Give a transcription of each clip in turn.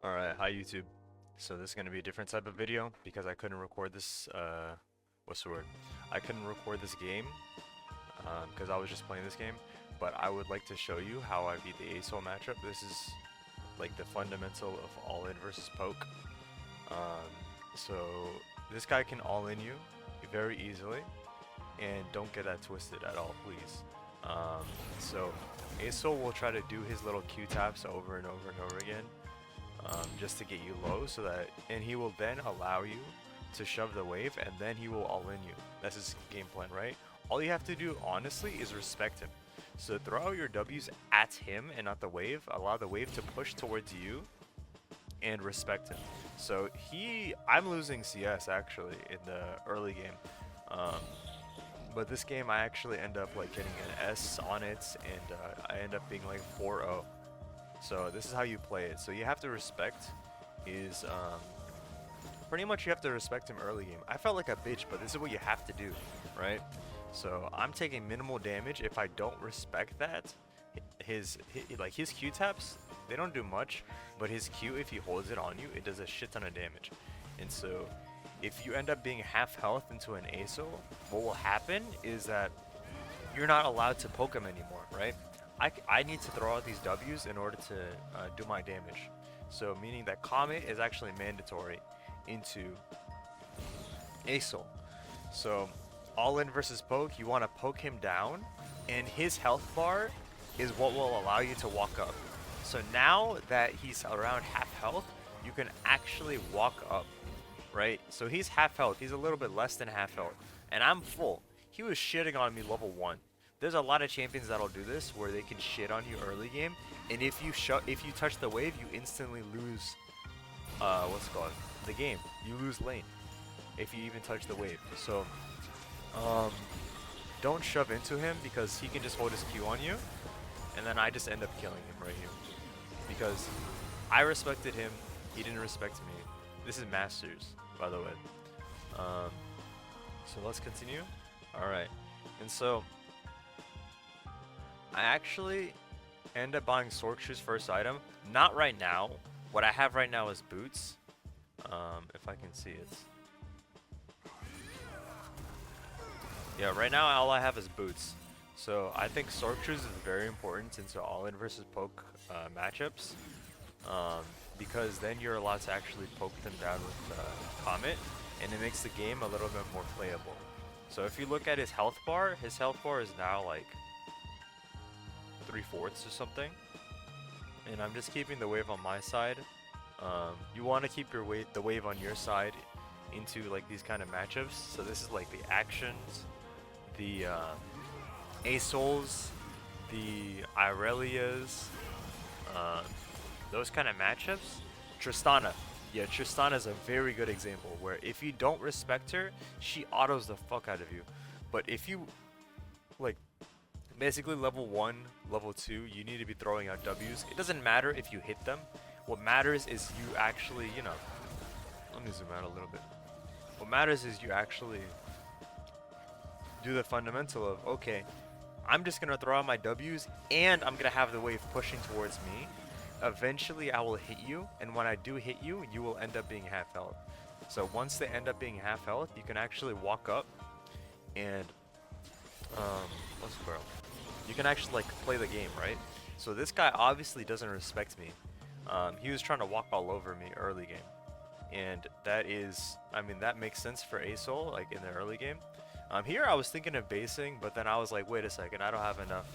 Alright, hi YouTube. So this is going to be a different type of video because I couldn't record this, what's the word? I couldn't record this game because I was just playing this game, but I would like to show you how I beat the ASOL matchup. This is like the fundamental of all-in versus poke. So this guy can all-in you very easily, and don't get that twisted at all, please. So ASOL will try to do his little Q-taps over and over and over again. Just to get you low, so that, and he will then allow you to shove the wave, and then he will all in you. That's his game plan, right? All you have to do, honestly, is respect him. So throw out your W's at him and not the wave. Allow the wave to push towards you, and respect him. So I'm losing CS actually in the early game, but this game I actually end up like getting an S on it, and I end up being like 4-0. So this is how you play it. So you have to respect his, pretty much you have to respect him early game. I felt like a bitch, but this is what you have to do, right? So I'm taking minimal damage if I don't respect that. His Q taps, they don't do much, but his Q, if he holds it on you, it does a shit ton of damage. And so if you end up being half health into an ASO, what will happen is that you're not allowed to poke him anymore, right? I need to throw out these W's in order to do my damage. So meaning that Comet is actually mandatory into ASOL. So all in versus poke, you want to poke him down, and his health bar is what will allow you to walk up. So now that he's around half health, you can actually walk up, right? So he's half health, he's a little bit less than half health, and I'm full. He was shitting on me level 1. There's a lot of champions that'll do this, where they can shit on you early game, and if you touch the wave, you instantly lose, what's it called? The game. You lose lane if you even touch the wave. So, don't shove into him, because he can just hold his Q on you, and then I just end up killing him right here. Because I respected him, he didn't respect me. This is Masters, by the way. So let's continue. Alright, and so I actually end up buying Sorkshu's first item. Not right now. What I have right now is boots. If I can see it. Yeah, right now all I have is boots. So I think Sorkshu's is very important into all-in versus poke matchups. Because then you're allowed to actually poke them down with Comet, and it makes the game a little bit more playable. So if you look at his health bar is now like 3/4 or something, and I'm just keeping the wave on my side. You want to keep the wave on your side into like these kind of matchups. So this is like the actions, the ASOLs, the Irelias, those kind of matchups. Tristana, yeah, Tristana is a very good example where if you don't respect her, she autos the fuck out of you. But if you like, basically level 1, level 2, you need to be throwing out W's. It doesn't matter if you hit them. What matters is you actually, you know, let me zoom out a little bit. What matters is you actually do the fundamental of, okay, I'm just going to throw out my W's, and I'm going to have the wave pushing towards me. Eventually I will hit you, and when I do hit you, you will end up being half health. So once they end up being half health, you can actually walk up and let's go. You can actually like play the game, right? So this guy obviously doesn't respect me. He was trying to walk all over me early game, and that is, I mean, that makes sense for ASOL like in the early game. Here I was thinking of basing, but then I was like, wait a second, I don't have enough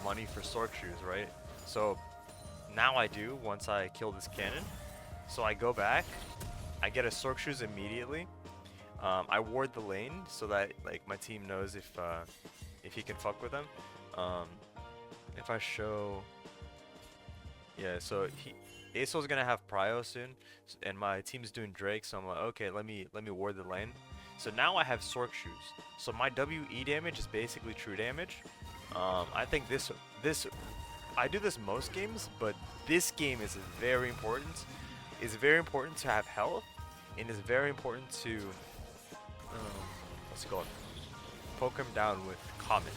money for Sorkshu's, right? So now I do once I kill this cannon. So I go back, I get a Sorkshu's immediately. I ward the lane so that like my team knows if he can fuck with them. If I show, yeah, so ASOL's gonna have Prio soon, and my team's doing Drake, so I'm like, okay, let me ward the lane. So now I have Sorkshu's, so my WE damage is basically true damage. I think I do this most games, but this game is very important. It's very important to have health, and it's very important to what's it called? Poke him down with Comet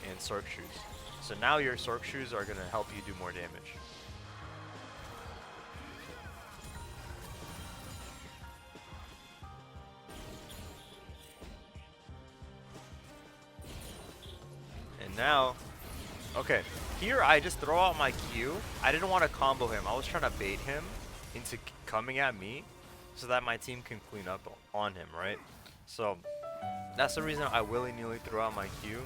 and Sorkshu's. So now your Sork Shoes are going to help you do more damage. And now, okay, here I just throw out my Q. I didn't want to combo him. I was trying to bait him into coming at me so that my team can clean up on him, right? So that's the reason I willy-nilly threw out my Q.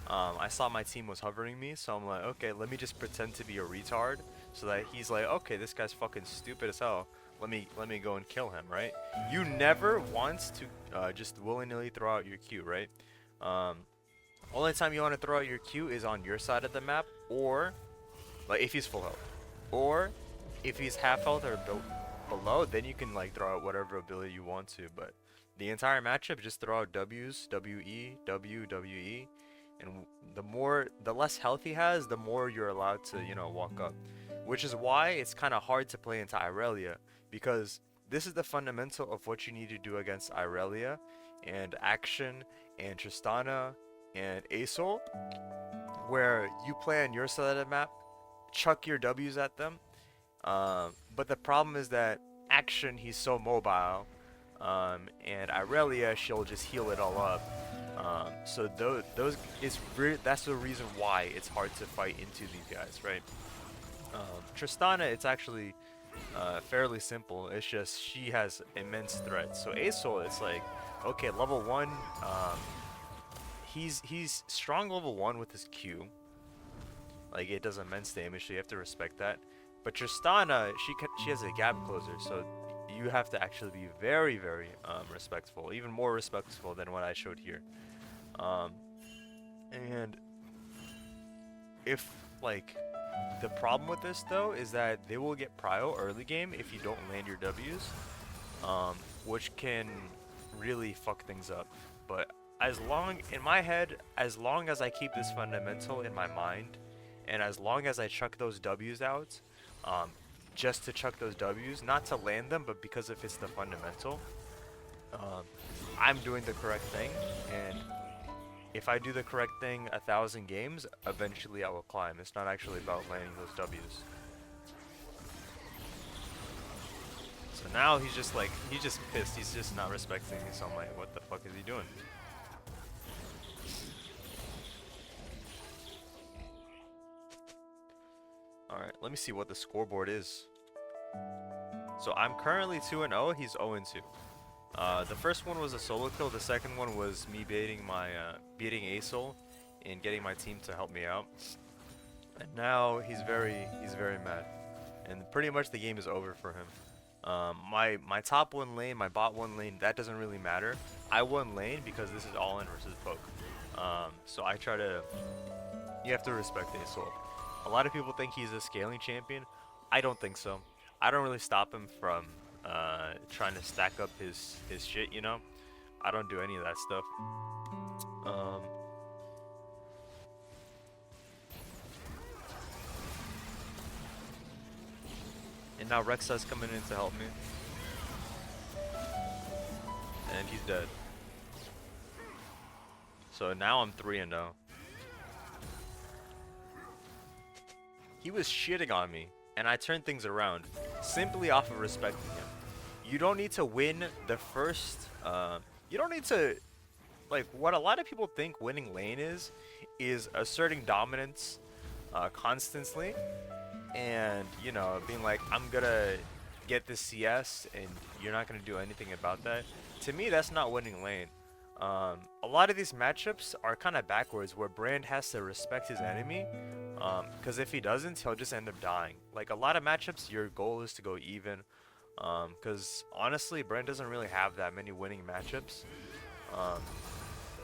I saw my team was hovering me, so I'm like, okay, let me just pretend to be a retard so that he's like, okay, this guy's fucking stupid as hell. Let me go and kill him, right? You never want to just willy-nilly throw out your Q, right? Only time you want to throw out your Q is on your side of the map, or like if he's full health, or if he's half health or below, then you can like throw out whatever ability you want to. But the entire matchup, just throw out W's, W-E, W, W-E, and the less health he has, the more you're allowed to, you know, walk up. Which is why it's kind of hard to play into Irelia, because this is the fundamental of what you need to do against Irelia and Action and Tristana and Asol, where you play on your side of the map, chuck your W's at them, but the problem is that Action, he's so mobile, and Irelia, she'll just heal it all up. So that's the reason why it's hard to fight into these guys, right? Tristana, it's actually fairly simple. It's just she has immense threats. So Asol, it's like, okay, level 1, he's strong level 1 with his Q. Like, it does immense damage, so you have to respect that. But Tristana, she has a gap closer, so you have to actually be very, very respectful, even more respectful than what I showed here. And if, like, the problem with this though is that they will get prio early game if you don't land your W's, which can really fuck things up. But in my head, as long as I keep this fundamental in my mind, and as long as I chuck those W's out, just to chuck those W's, not to land them, but because if it's the fundamental, I'm doing the correct thing, and if I do the correct thing 1,000 games, eventually I will climb. It's not actually about landing those W's. So now he's just like, he's just pissed. He's just not respecting me, so I'm like, what the fuck is he doing? Alright, let me see what the scoreboard is. So I'm currently 2-0, he's 0-2. The first one was a solo kill, the second one was me beating Asol and getting my team to help me out. And now he's very mad. And pretty much the game is over for him. My top 1 lane, my bot 1 lane, that doesn't really matter. I won lane because this is all in versus poke. So I try to, you have to respect Asol. A lot of people think he's a scaling champion. I don't think so. I don't really stop him from trying to stack up his shit, you know? I don't do any of that stuff. And now Rexa's coming in to help me. And he's dead. So now I'm 3-0. He was shitting on me, and I turned things around simply off of respecting him. You don't need to win the first, you don't need to, like, what a lot of people think winning lane is asserting dominance constantly, and, you know, being like, I'm gonna get this CS, and you're not gonna do anything about that. To me, that's not winning lane. A lot of these matchups are kind of backwards, where Brand has to respect his enemy, because if he doesn't, he'll just end up dying. Like, a lot of matchups, your goal is to go even, because honestly, Brand doesn't really have that many winning matchups.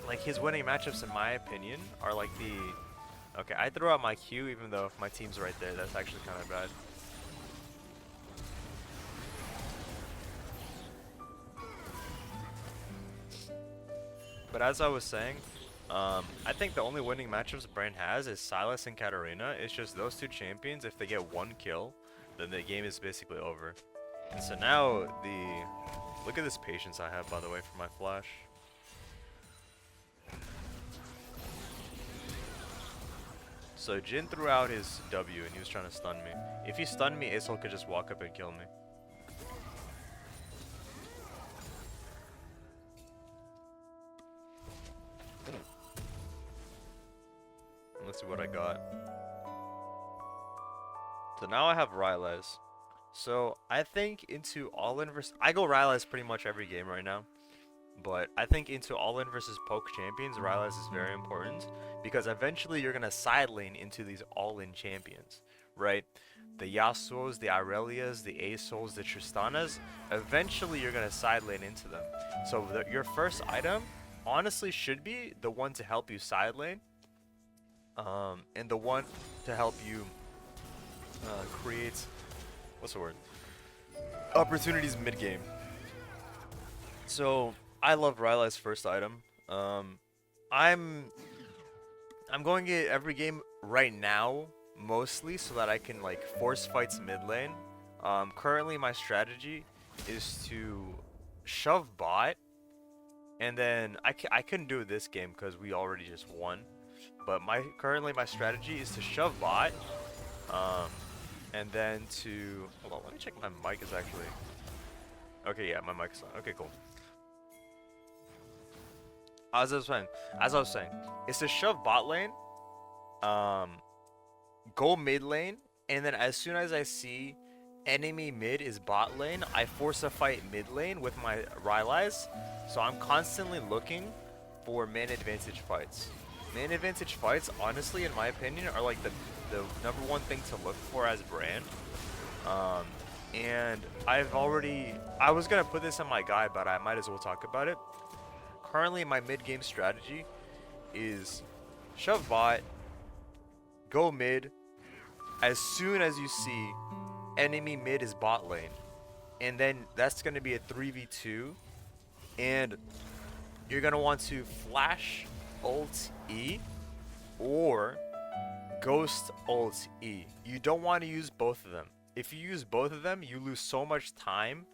Like, his winning matchups, in my opinion, are like the... Okay, I threw out my Q, even though if my team's right there, that's actually kind of bad. But as I was saying, I think the only winning matchups Brand has is Sylas and Katarina. It's just those two champions, if they get 1 kill, then the game is basically over. And so now look at this patience I have, by the way, for my flash. So Jin threw out his W and he was trying to stun me. If he stunned me, Aesol could just walk up and kill me. Let's see what I got. So now I have Rylai's. So I think into all-in versus... I go Rylai's pretty much every game right now. But I think into all-in versus poke champions, Rylai's is very important. Because eventually you're going to side lane into these all-in champions. Right? The Yasuos, the Irelias, the Aesols, the Tristanas. Eventually you're going to side lane into them. So your first item honestly should be the one to help you side lane. And the one to help you create... What's the word? Opportunities mid-game. So I love Rylai's first item. I'm going it every game right now, mostly so that I can like force fights mid lane. Currently my strategy is to shove bot, and then I couldn't do it this game because we already just won. But currently my strategy is to shove bot, and then to hold on. Let me check my mic is actually okay. Yeah, my mic's on. Okay, cool. As I was saying, it's to shove bot lane, go mid lane, and then as soon as I see enemy mid is bot lane, I force a fight mid lane with my Rylai's. So I'm constantly looking for man advantage fights. Man advantage fights, honestly, in my opinion, are like the #1 thing to look for as brand. And I was gonna put this in my guide, but I might as well talk about it. Currently, my mid-game strategy is shove bot, go mid, as soon as you see enemy mid is bot lane. And then that's going to be a 3v2. And you're going to want to flash ult E or ghost ult E. You don't want to use both of them. If you use both of them, you lose so much time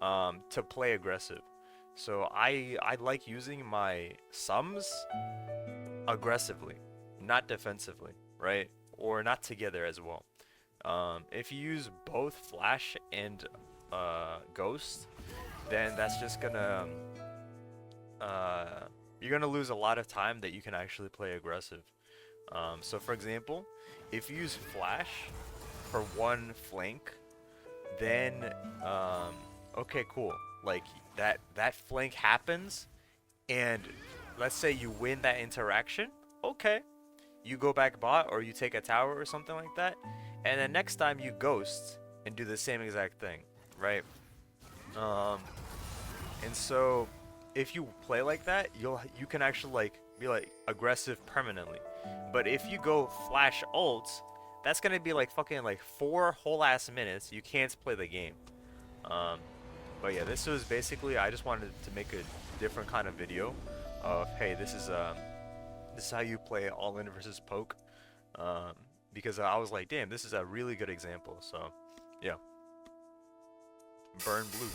to play aggressive. So I like using my sums aggressively, not defensively, right? Or not together as well. If you use both flash and ghost, then that's just gonna you're gonna lose a lot of time that you can actually play aggressive. So for example, if you use flash for one flank, then okay, cool. Like that flank happens, and let's say you win that interaction. Okay, you go back bot or you take a tower or something like that, and then next time you ghost and do the same exact thing, right? And so if you play like that, you can actually like be like aggressive permanently. But if you go flash ult, that's gonna be like fucking like 4 whole ass minutes. You can't play the game. But yeah, this was basically, I just wanted to make a different kind of video of, hey, this is how you play all in versus poke. Because I was like, damn, this is a really good example. So yeah, burn blue.